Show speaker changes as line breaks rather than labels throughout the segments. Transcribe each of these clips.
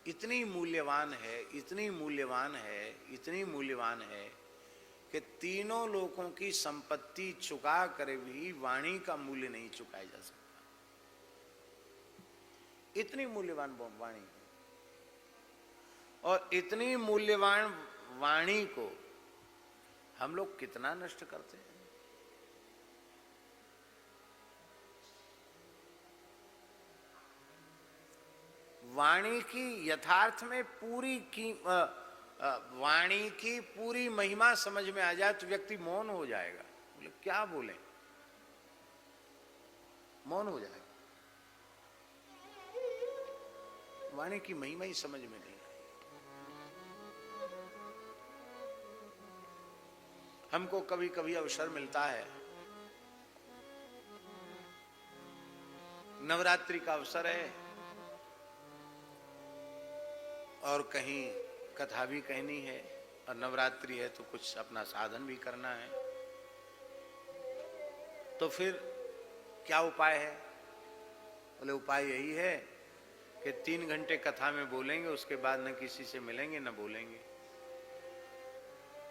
इतनी मूल्यवान है, इतनी मूल्यवान है, इतनी मूल्यवान है कि तीनों लोगों की संपत्ति चुका कर भी वाणी का मूल्य नहीं चुकाया जा सकता। इतनी मूल्यवान वाणी, और इतनी मूल्यवान वाणी को हम लोग कितना नष्ट करते हैं। वाणी की यथार्थ में वाणी की पूरी महिमा समझ में आ जाए तो व्यक्ति मौन हो जाएगा। बोले क्या बोले, मौन हो जाएगा। वाणी की महिमा ही समझ में नहीं आई। हमको कभी कभी अवसर मिलता है, नवरात्रि का अवसर है और कहीं कथा भी कहनी है, और नवरात्रि है तो कुछ अपना साधन भी करना है, तो फिर क्या उपाय है? बोले उपाय यही है कि 3 घंटे कथा में बोलेंगे, उसके बाद न किसी से मिलेंगे न बोलेंगे।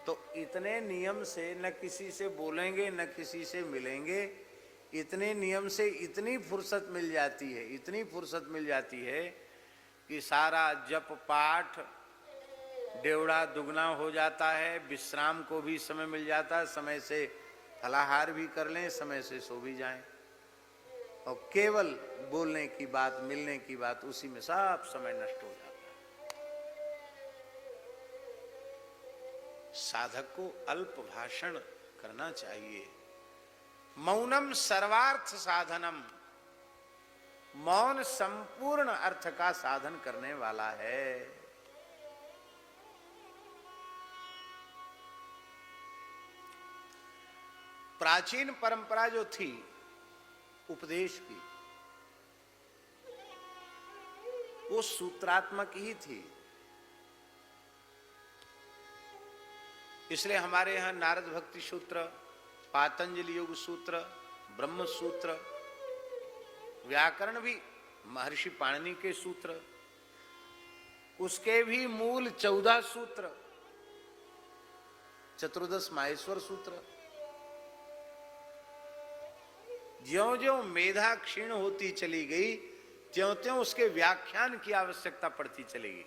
तो इतने नियम से न किसी से बोलेंगे न किसी से मिलेंगे, इतने नियम से इतनी फुर्सत मिल जाती है, इतनी फुर्सत मिल जाती है कि सारा जप पाठ डेवड़ा दुगना हो जाता है, विश्राम को भी समय मिल जाता है, समय से फलाहार भी कर लें, समय से सो भी जाएं, और केवल बोलने की बात, मिलने की बात, उसी में सब समय नष्ट हो जाता है। साधक को अल्प भाषण करना चाहिए। मौनम सर्वार्थ साधनम, मौन संपूर्ण अर्थ का साधन करने वाला है। प्राचीन परंपरा जो थी उपदेश की, वो सूत्रात्मक ही थी। इसलिए हमारे यहां नारद भक्ति सूत्र, पातंजलि योग सूत्र, ब्रह्म सूत्र, व्याकरण भी महर्षि पाणिनि के सूत्र, उसके भी मूल 14 सूत्र, चतुर्दश माहेश्वर सूत्र। ज्यों ज्यों मेधा क्षीण होती चली गई, त्यों त्यों उसके व्याख्यान की आवश्यकता पड़ती चली गई।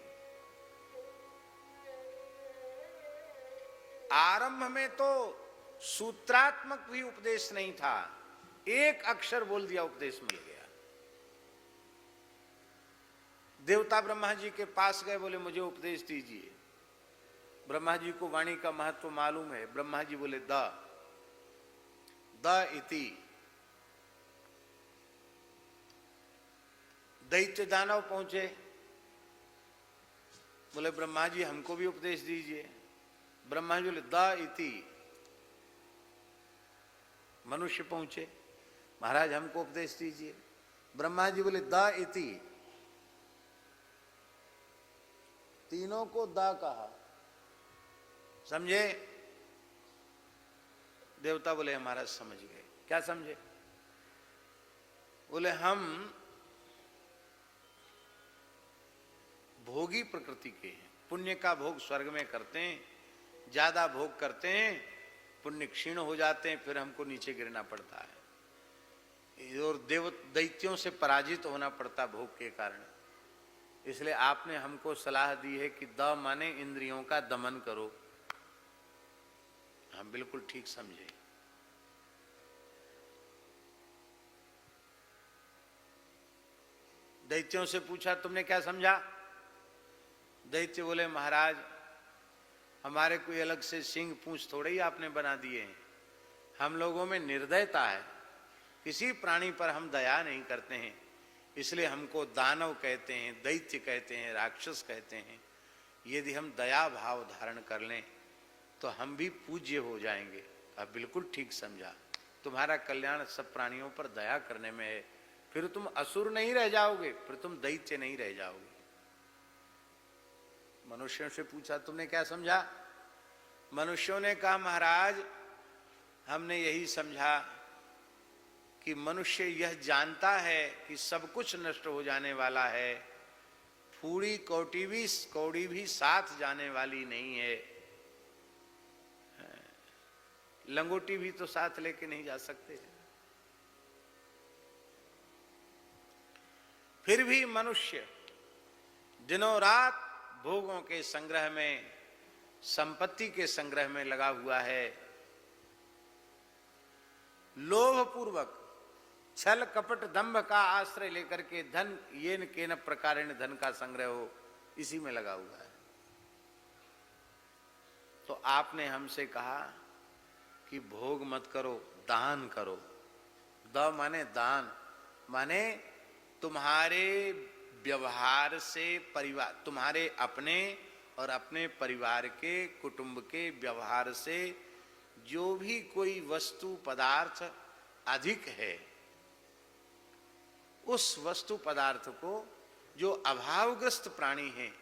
आरंभ में तो सूत्रात्मक भी उपदेश नहीं था, एक अक्षर बोल दिया उपदेश मिल गया। देवता ब्रह्मा जी के पास गए, बोले मुझे उपदेश दीजिए। ब्रह्मा जी को वाणी का महत्व मालूम है। ब्रह्मा जी बोले द इति। दैत्य दानव पहुंचे, बोले ब्रह्मा जी हमको भी उपदेश दीजिए। ब्रह्मा जी बोले द इति। मनुष्य पहुंचे, महाराज हमको उपदेश दीजिए। ब्रह्मा जी बोले द इति। तीनों को द कहा, समझे? देवता बोले महाराज समझ गए। क्या समझे? बोले हम भोगी प्रकृति के हैं, पुण्य का भोग स्वर्ग में करते हैं, ज्यादा भोग करते हैं, पुण्य क्षीण हो जाते हैं, फिर हमको नीचे गिरना पड़ता है और दैत्यों से पराजित होना पड़ता भोग के कारण। इसलिए आपने हमको सलाह दी है कि द माने इंद्रियों का दमन करो। हम बिल्कुल ठीक समझे। दैत्यों से पूछा तुमने क्या समझा? दैत्य बोले महाराज हमारे कोई अलग से सिंह पूंछ थोड़े ही आपने बना दिए हैं, हम लोगों में निर्दयता है, किसी प्राणी पर हम दया नहीं करते हैं, इसलिए हमको दानव कहते हैं, दैत्य कहते हैं, राक्षस कहते हैं। यदि हम दया भाव धारण कर लें तो हम भी पूज्य हो जाएंगे। आप बिल्कुल ठीक समझा, तुम्हारा कल्याण सब प्राणियों पर दया करने में है, फिर तुम असुर नहीं रह जाओगे, फिर तुम दैत्य नहीं रह जाओगे। मनुष्यों से पूछा तुमने क्या समझा? मनुष्यों ने कहा महाराज हमने यही समझा कि मनुष्य यह जानता है कि सब कुछ नष्ट हो जाने वाला है, पूरी कौड़ी भी साथ जाने वाली नहीं है। लंगोटी भी तो साथ लेके नहीं जा सकते। फिर भी मनुष्य दिनों रात भोगों के संग्रह में, संपत्ति के संग्रह में लगा हुआ है। लोभ पूर्वक छल कपट दंभ का आश्रय लेकर के धन येन केन प्रकारेण धन का संग्रह हो, इसी में लगा हुआ है। तो आपने हमसे कहा कि भोग मत करो, दान करो। द माने दान, माने तुम्हारे व्यवहार से परिवार, तुम्हारे अपने और अपने परिवार के, कुटुंब के व्यवहार से जो भी कोई वस्तु पदार्थ अधिक है, उस वस्तु पदार्थ को जो अभावग्रस्त प्राणी हैं,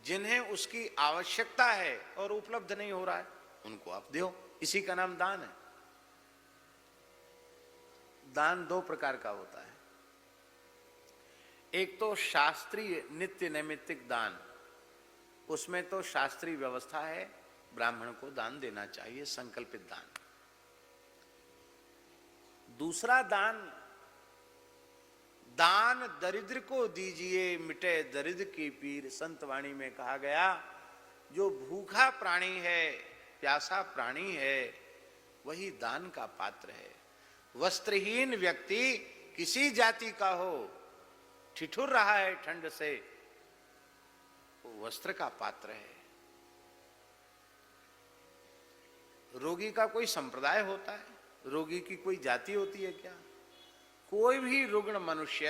जिन्हें उसकी आवश्यकता है और उपलब्ध नहीं हो रहा है, उनको आप दो। इसी का नाम दान है। दान दो प्रकार का होता है। एक तो शास्त्रीय नित्य नैमित्तिक दान, उसमें तो शास्त्रीय व्यवस्था है, ब्राह्मण को दान देना चाहिए, संकल्पित दान। दूसरा दान, दान दरिद्र को दीजिए मिटे दरिद्र की पीर। संत वाणी में कहा गया, जो भूखा प्राणी है, प्यासा प्राणी है, वही दान का पात्र है। वस्त्रहीन व्यक्ति किसी जाति का हो, ठिठुर रहा है ठंड से, वो वस्त्र का पात्र है। रोगी का कोई संप्रदाय होता है? रोगी की कोई जाति होती है क्या? कोई भी रुग्ण मनुष्य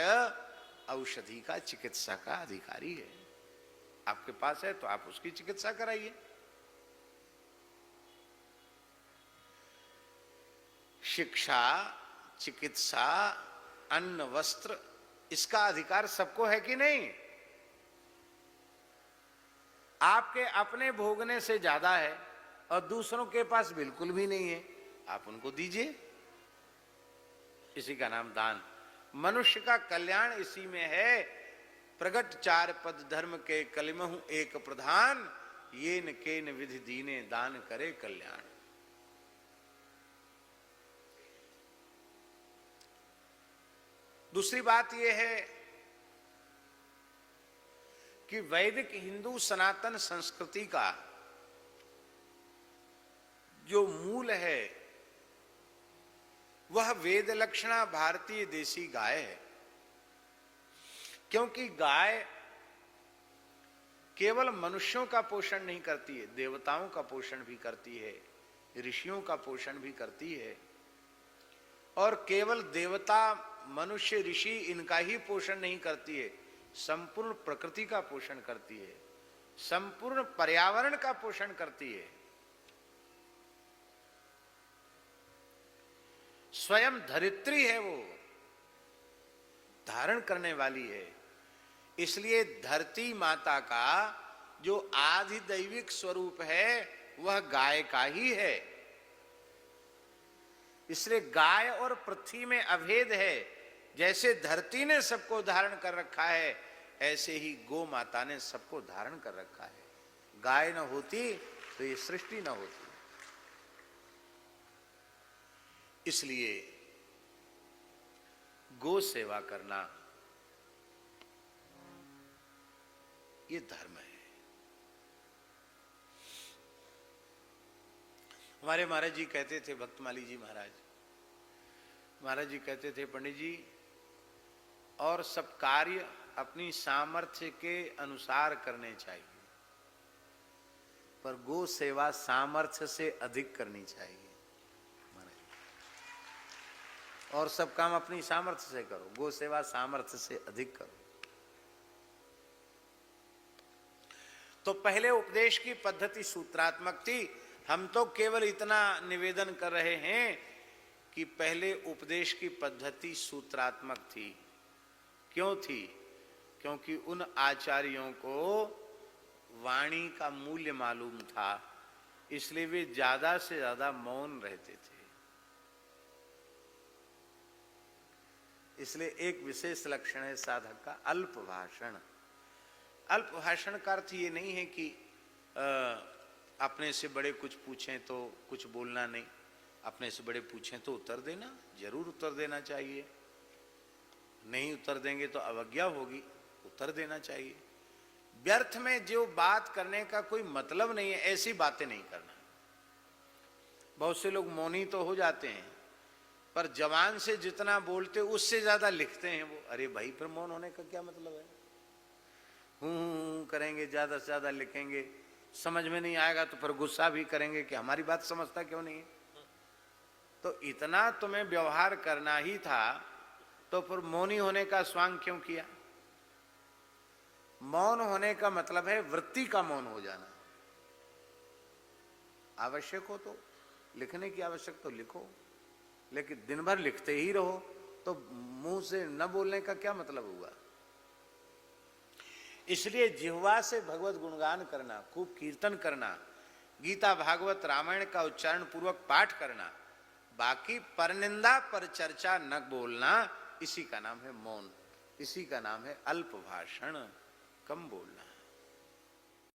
औषधि का, चिकित्सा का अधिकारी है। आपके पास है तो आप उसकी चिकित्सा कराइए। शिक्षा, चिकित्सा, अन्न, वस्त्र, इसका अधिकार सबको है कि नहीं? आपके अपने भोगने से ज्यादा है और दूसरों के पास बिल्कुल भी नहीं है, आप उनको दीजिए। इसी का नाम दान। मनुष्य का कल्याण इसी में है। प्रगट चार पद धर्म के कलिमहु एक प्रधान, ये न केन विधि दीने दान करे कल्याण। दूसरी बात यह है कि वैदिक हिंदू सनातन संस्कृति का जो मूल है, वह वेद लक्षणा भारतीय देसी गाय है। क्योंकि गाय केवल मनुष्यों का पोषण नहीं करती है, देवताओं का पोषण भी करती है, ऋषियों का पोषण भी करती है। और केवल देवता, मनुष्य, ऋषि इनका ही पोषण नहीं करती है, संपूर्ण प्रकृति का पोषण करती है, संपूर्ण पर्यावरण का पोषण करती है। स्वयं धरित्री है, वो धारण करने वाली है। इसलिए धरती माता का जो आधिदैविक स्वरूप है वह गाय का ही है। इसलिए गाय और पृथ्वी में अभेद है। जैसे धरती ने सबको धारण कर रखा है, ऐसे ही गो माता ने सबको धारण कर रखा है। गाय न होती तो ये सृष्टि न होती। इसलिए गो सेवा करना ये धर्म है। हमारे महाराज जी कहते थे, भक्तमाली जी महाराज जी कहते थे, पंडित जी, और सब कार्य अपनी सामर्थ्य के अनुसार करने चाहिए, पर गो सेवा सामर्थ्य से अधिक करनी चाहिए। और सब काम अपनी सामर्थ्य से करो, गो सेवा सामर्थ्य से अधिक करो। तो पहले उपदेश की पद्धति सूत्रात्मक थी। हम तो केवल इतना निवेदन कर रहे हैं कि पहले उपदेश की पद्धति सूत्रात्मक थी। क्यों थी? क्योंकि उन आचार्यों को वाणी का मूल्य मालूम था, इसलिए वे ज्यादा से ज्यादा मौन रहते थे। इसलिए एक विशेष लक्षण है साधक का, अल्प भाषण। अल्प भाषण का अर्थ ये नहीं है कि अपने से बड़े कुछ पूछें तो कुछ बोलना नहीं, अपने से बड़े पूछें तो उत्तर देना, जरूर उत्तर देना चाहिए। नहीं उत्तर देंगे तो अवज्ञा होगी, उत्तर देना चाहिए। व्यर्थ में जो बात करने का कोई मतलब नहीं है, ऐसी बातें नहीं करना। बहुत से लोग मौनी तो हो जाते हैं, पर जवान से जितना बोलते उससे ज्यादा लिखते हैं वो। अरे भाई, फिर मौन होने का क्या मतलब है? हूं करेंगे, ज्यादा से ज्यादा लिखेंगे, समझ में नहीं आएगा तो फिर गुस्सा भी करेंगे कि हमारी बात समझता क्यों नहीं है। तो इतना तुम्हें व्यवहार करना ही था तो फिर मौनी होने का स्वांग क्यों किया? मौन होने का मतलब है वृत्ति का मौन हो जाना। आवश्यक हो तो लिखने की आवश्यक तो लिखो, लेकिन दिन भर लिखते ही रहो तो मुंह से न बोलने का क्या मतलब हुआ? इसलिए जिह्वा से भगवत गुणगान करना, खूब कीर्तन करना, गीता भागवत रामायण का उच्चारण पूर्वक पाठ करना, बाकी परनिंदा पर चर्चा न बोलना, इसी का नाम है मौन, इसी का नाम है अल्प भाषण, कम बोलना।